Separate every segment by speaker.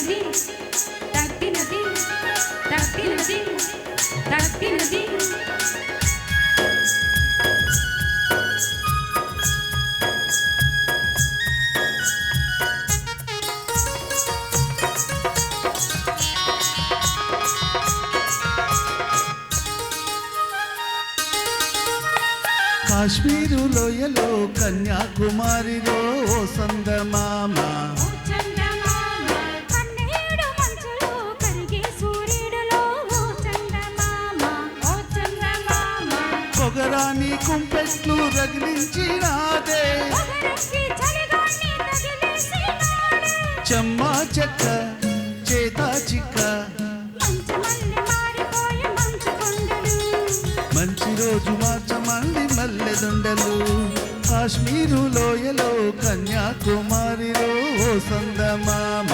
Speaker 1: తగ్గినది తగ్గినది తగ్గినది తగ్గినది
Speaker 2: కాశ్మీరు లోయలో కన్యాకుమారిలో ఓ సందమామ పొగరాని కుంపెట్లు రగిలించినాదే చెమ్మా చెక్క చేతా చిక్క మంచి రోజు మార్చమంది మల్లెదొండలు కాశ్మీరు లోయలో కన్యాకుమారిలో ఓ సందమామ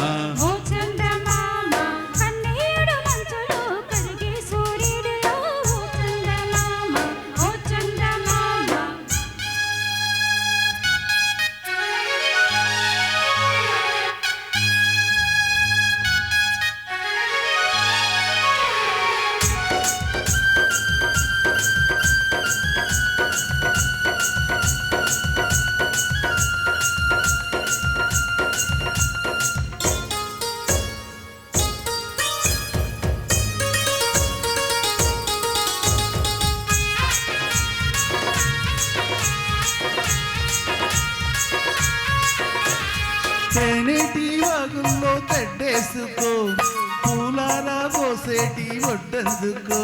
Speaker 2: తేనేటి వాగుల్లో తెడ్డేసుకో పూలారా పోసేటి ఒడ్డందుకో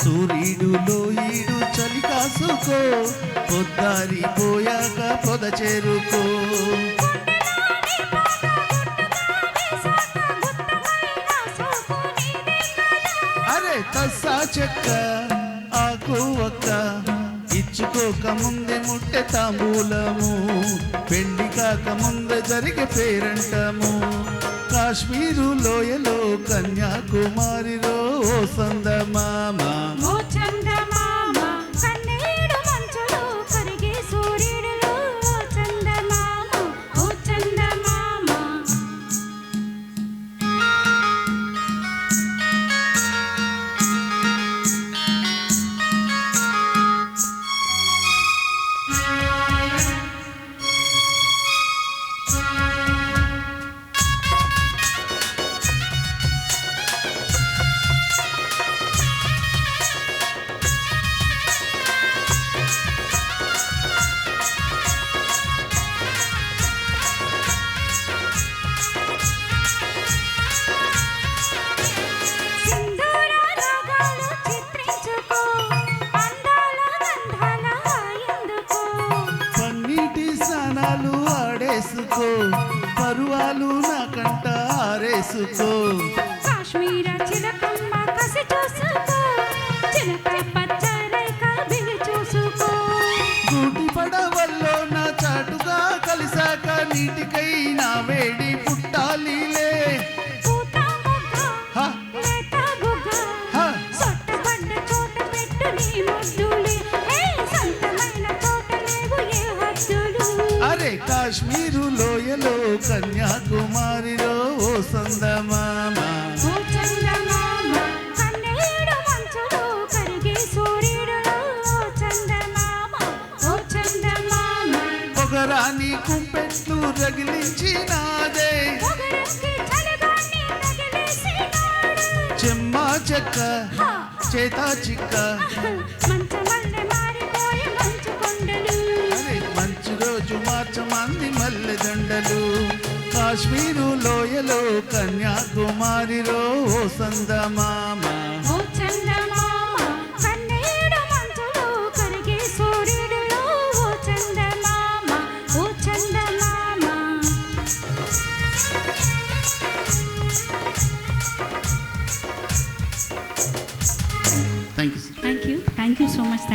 Speaker 2: సూర్యుడులో ఈడు చలి కాసుకో పొద్దారి పోయాక పొద చేరుకో అరే తస్సా చెక్క ఆకు ఒక్క ఇచ్చుకోక ముందే ముట్టె తాంబూలము పెండి కాక ముందే జరిగే పేరంటము కాశ్మీరు లోయలో కన్యాకుమారిలో ఓ సందమామ ఆడేసుకో పరువాలు నాకంట ఆరేసుకో
Speaker 1: కాశ్మీర చిలకమ్మ కసి చూసుకో చిలక పచ్చరేఖ బిగి చూసుకో
Speaker 2: గూటి పడవల్లో నా చాటుగా కలిసాక నీటికై నా వేడి పుట్టాలిలే కాశ్మీరు లోయలో కన్యాకుమారిలో ఓ సందమామ పొగరాని కుంపెట్లు రగిలించినాదే చెమ్మా చెక్క చేతా చిక్క మంచి రోజు మార్చమంది మల్లెదండలు కాశ్మీరు లోయలో కన్యాకుమారిలో ఓ సందమామ
Speaker 1: Thank you so much.